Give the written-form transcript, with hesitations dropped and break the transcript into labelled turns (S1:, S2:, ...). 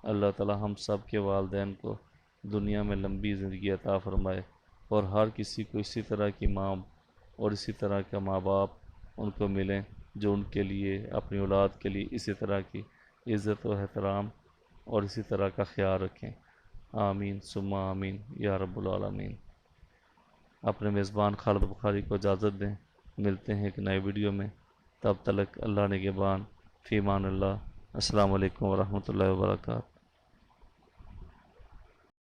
S1: अल्लाह ताला हम सब के वालिदैन को दुनिया में लंबी ज़िंदगी अता फ़रमाए और हर किसी को इसी तरह की माँ और इसी तरह का माँ बाप उनको मिलें जो उनके लिए, अपनी औलाद के लिए इसी तरह की इज़्ज़त व एहतराम और इसी तरह का ख्याल रखें। आमीन सुम्मा आमीन या रब्बुल आलमीन। अपने मेज़बान खालिद बुखारी को इजाज़त दें। मिलते हैं एक नए वीडियो में। तब तक अल्लाह निगहबान। फ़ी अमान अल्लाह। अस्सलामु अलैकुम व रहमतुल्लाहि व बरकातहू।